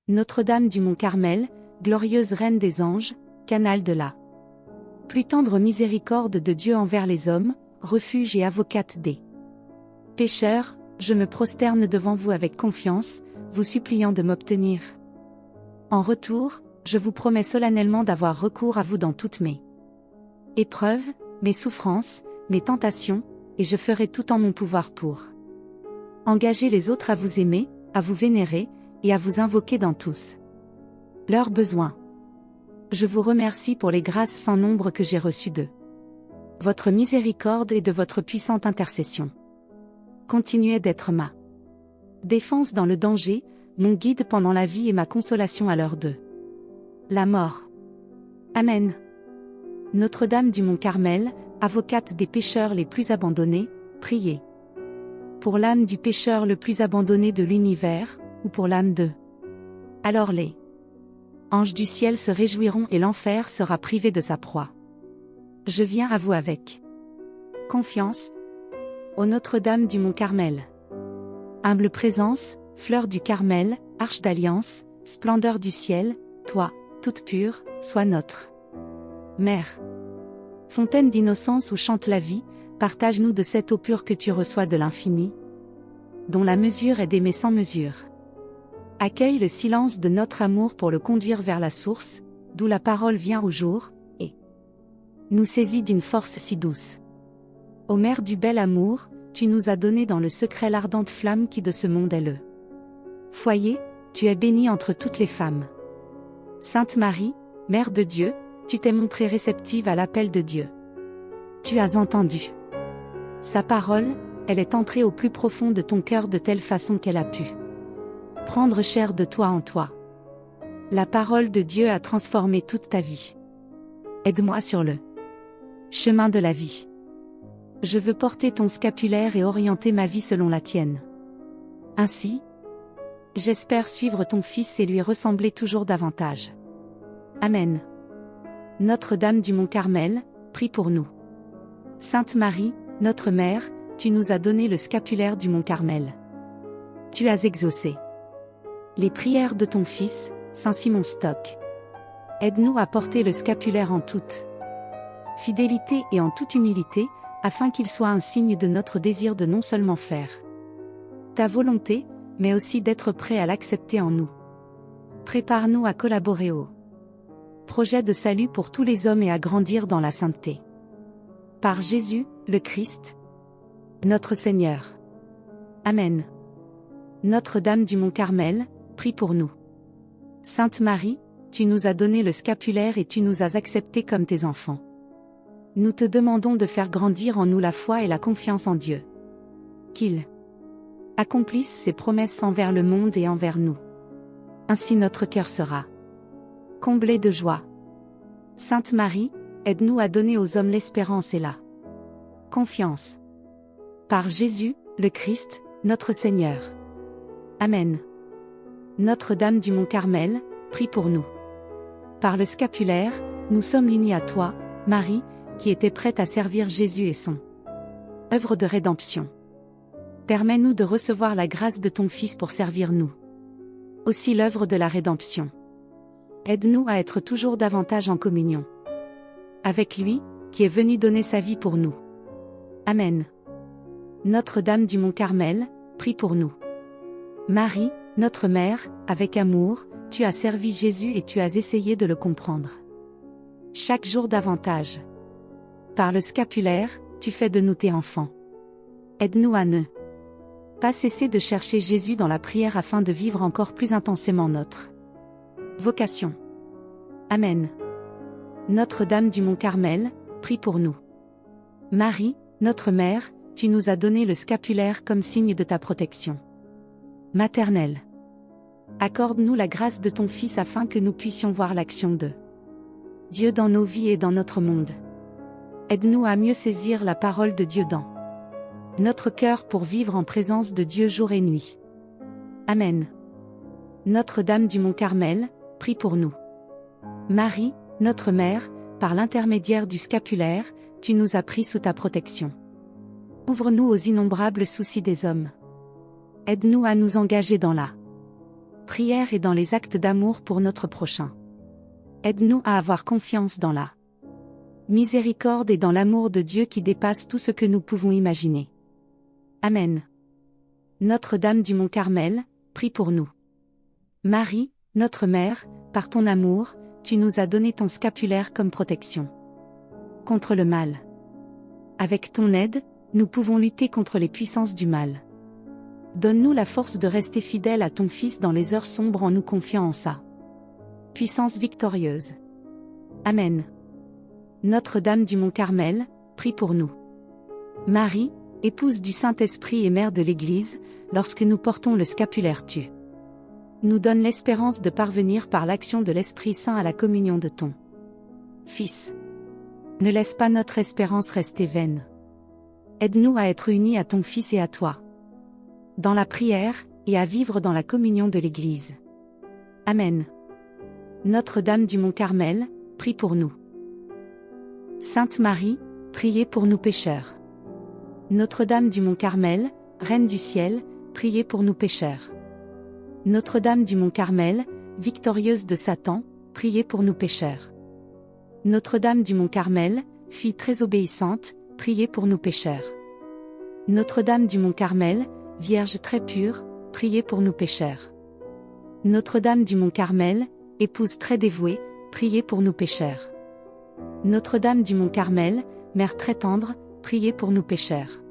Notre-Dame du Mont Carmel, glorieuse Reine des anges, canal de la plus tendre miséricorde de Dieu envers les hommes, refuge et avocate des pécheurs, je me prosterne devant vous avec confiance, vous suppliant de m'obtenir. En retour, je vous promets solennellement d'avoir recours à vous dans toutes mes épreuves, mes souffrances, mes tentations, et je ferai tout en mon pouvoir pour engager les autres à vous aimer, à vous vénérer, et à vous invoquer dans tous leurs besoins. Je vous remercie pour les grâces sans nombre que j'ai reçues de votre miséricorde et de votre puissante intercession. Continuez d'être ma défense dans le danger, mon guide pendant la vie et ma consolation à l'heure de la mort. Amen. Notre-Dame du Mont Carmel, avocate des pécheurs les plus abandonnés, priez. Pour l'âme du pécheur le plus abandonné de l'univers, ou pour l'âme de. Alors les anges du ciel se réjouiront et l'enfer sera privé de sa proie. Je viens à vous avec confiance. Ô Notre-Dame du Mont Carmel. Humble présence, fleur du Carmel, arche d'alliance, splendeur du ciel, toi, toute pure, sois notre Mère. Fontaine d'innocence où chante la vie, partage-nous de cette eau pure que tu reçois de l'infini, dont la mesure est d'aimer sans mesure. Accueille le silence de notre amour pour le conduire vers la source, d'où la parole vient au jour, et nous saisit d'une force si douce. Ô Mère du bel amour, tu nous as donné dans le secret l'ardente flamme qui de ce monde est le foyer, tu es bénie entre toutes les femmes. Sainte Marie, Mère de Dieu, tu t'es montrée réceptive à l'appel de Dieu. Tu as entendu sa parole, elle est entrée au plus profond de ton cœur de telle façon qu'elle a pu prendre chair de toi en toi. La parole de Dieu a transformé toute ta vie. Aide-moi sur le chemin de la vie. Je veux porter ton scapulaire et orienter ma vie selon la tienne. Ainsi, j'espère suivre ton Fils et lui ressembler toujours davantage. Amen. Notre-Dame du Mont Carmel, prie pour nous. Sainte Marie, notre Mère, tu nous as donné le scapulaire du Mont Carmel. Tu as exaucé les prières de ton Fils, Saint Simon Stock. Aide-nous à porter le scapulaire en toute fidélité et en toute humilité, afin qu'il soit un signe de notre désir de non seulement faire ta volonté, mais aussi d'être prêt à l'accepter en nous. Prépare-nous à collaborer au projet de salut pour tous les hommes et à grandir dans la sainteté. Par Jésus, le Christ, notre Seigneur. Amen. Notre-Dame du Mont Carmel, prie pour nous. Sainte Marie, tu nous as donné le scapulaire et tu nous as acceptés comme tes enfants. Nous te demandons de faire grandir en nous la foi et la confiance en Dieu. Qu'il accomplisse ses promesses envers le monde et envers nous. Ainsi notre cœur sera comblé de joie. Sainte Marie, aide-nous à donner aux hommes l'espérance et la confiance. Par Jésus, le Christ, notre Seigneur. Amen. Notre-Dame du Mont Carmel, prie pour nous. Par le scapulaire, nous sommes unis à toi, Marie, qui était prête à servir Jésus et son œuvre de rédemption. Permets-nous de recevoir la grâce de ton Fils pour servir nous. Aussi l'œuvre de la rédemption. Aide-nous à être toujours davantage en communion avec lui, qui est venu donner sa vie pour nous. Amen. Notre-Dame du Mont Carmel, prie pour nous. Marie, notre Mère, avec amour, tu as servi Jésus et tu as essayé de le comprendre. Chaque jour davantage. Par le scapulaire, tu fais de nous tes enfants. Aide-nous à ne pas cesser de chercher Jésus dans la prière afin de vivre encore plus intensément notre vocation. Amen. Notre-Dame du Mont Carmel, prie pour nous. Marie, notre Mère, tu nous as donné le scapulaire comme signe de ta protection maternelle. Accorde-nous la grâce de ton Fils afin que nous puissions voir l'action de Dieu dans nos vies et dans notre monde. Aide-nous à mieux saisir la parole de Dieu dans notre cœur pour vivre en présence de Dieu jour et nuit. Amen. Notre-Dame du Mont Carmel, prie pour nous. Marie, notre Mère, par l'intermédiaire du scapulaire, tu nous as pris sous ta protection. Ouvre-nous aux innombrables soucis des hommes. Aide-nous à nous engager dans la prière et dans les actes d'amour pour notre prochain. Aide-nous à avoir confiance dans la miséricorde et dans l'amour de Dieu qui dépasse tout ce que nous pouvons imaginer. Amen. Notre-Dame du Mont Carmel, prie pour nous. Marie, notre Mère, par ton amour, tu nous as donné ton scapulaire comme protection contre le mal. Avec ton aide, nous pouvons lutter contre les puissances du mal. Donne-nous la force de rester fidèles à ton Fils dans les heures sombres en nous confiant en sa puissance victorieuse. Amen. Notre-Dame du Mont Carmel, prie pour nous. Marie, épouse du Saint-Esprit et mère de l'Église, lorsque nous portons le scapulaire tu nous donnes l'espérance de parvenir par l'action de l'Esprit Saint à la communion de ton Fils. Ne laisse pas notre espérance rester vaine. Aide-nous à être unis à ton Fils et à toi, dans la prière, et à vivre dans la communion de l'Église. Amen. Notre-Dame du Mont Carmel, prie pour nous. Sainte Marie, priez pour nous pécheurs. Notre-Dame du Mont Carmel, Reine du ciel, priez pour nous pécheurs. Notre-Dame du Mont Carmel, victorieuse de Satan, priez pour nous pécheurs. Notre-Dame du Mont Carmel, fille très obéissante, priez pour nous pécheurs. Notre-Dame du Mont Carmel, Vierge très pure, priez pour nous pécheurs. Notre-Dame du Mont Carmel, épouse très dévouée, priez pour nous pécheurs. Notre-Dame du Mont Carmel, Mère très tendre, priez pour nous pécheurs.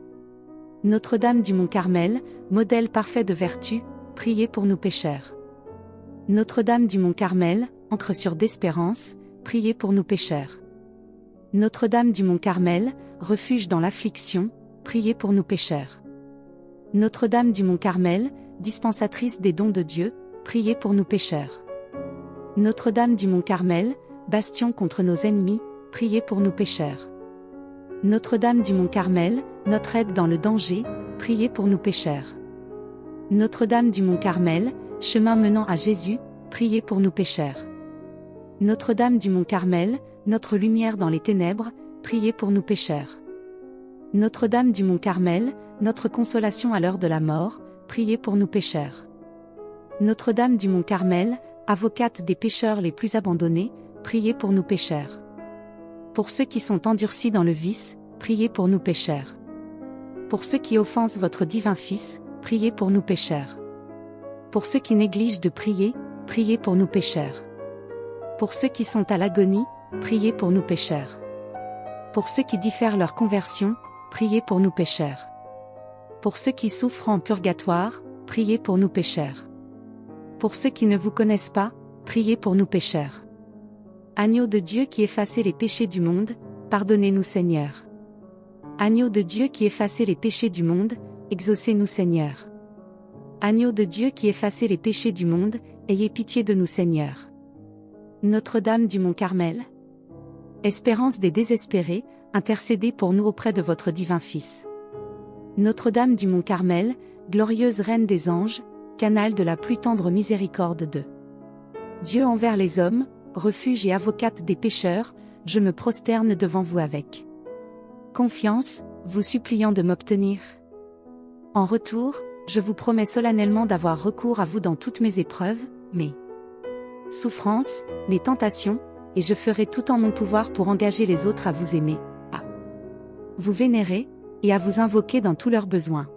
Notre-Dame du Mont Carmel, modèle parfait de vertu, priez pour nous pécheurs. Notre-Dame du Mont Carmel, encre sûre d'espérance, priez pour nous pécheurs. Notre-Dame du Mont Carmel, refuge dans l'affliction, priez pour nous pécheurs. Notre-Dame du Mont Carmel, dispensatrice des dons de Dieu, priez pour nous pécheurs. Notre-Dame du Mont Carmel, bastion contre nos ennemis, priez pour nous pécheurs. Notre-Dame du Mont Carmel, notre aide dans le danger, priez pour nous pécheurs. Notre-Dame du Mont Carmel, chemin menant à Jésus, priez pour nous pécheurs. Notre-Dame du Mont Carmel, notre lumière dans les ténèbres, priez pour nous pécheurs. Notre-Dame du Mont Carmel, notre consolation à l'heure de la mort, priez pour nous pécheurs. Notre-Dame du Mont Carmel, avocate des pécheurs les plus abandonnés, priez pour nous pécheurs. Pour ceux qui sont endurcis dans le vice, priez pour nous pécheurs. Pour ceux qui offensent votre divin Fils, priez pour nous pécheurs. Pour ceux qui négligent de prier, priez pour nous pécheurs. Pour ceux qui sont à l'agonie, priez pour nous pécheurs. Pour ceux qui diffèrent leur conversion, priez pour nous pécheurs. Pour ceux qui souffrent en purgatoire, priez pour nous pécheurs. Pour ceux qui ne vous connaissent pas, priez pour nous pécheurs. Agneau de Dieu qui effacez les péchés du monde, pardonnez-nous Seigneur. Agneau de Dieu qui effacez les péchés du monde, exaucez-nous Seigneur. Agneau de Dieu qui effacez les péchés du monde, ayez pitié de nous Seigneur. Notre-Dame du Mont Carmel, espérance des désespérés, intercédez pour nous auprès de votre divin Fils. Notre-Dame du Mont Carmel, glorieuse Reine des anges, canal de la plus tendre miséricorde de Dieu envers les hommes, refuge et avocate des pécheurs, je me prosterne devant vous avec confiance, vous suppliant de m'obtenir. En retour, je vous promets solennellement d'avoir recours à vous dans toutes mes épreuves, mes souffrances, mes tentations, et je ferai tout en mon pouvoir pour engager les autres à vous aimer, à vous vénérer, et à vous invoquer dans tous leurs besoins.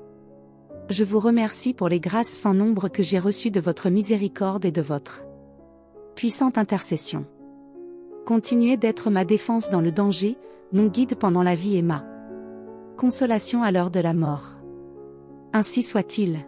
Je vous remercie pour les grâces sans nombre que j'ai reçues de votre miséricorde et de votre puissante intercession. Continuez d'être ma défense dans le danger, mon guide pendant la vie et ma consolation à l'heure de la mort. Ainsi soit-il.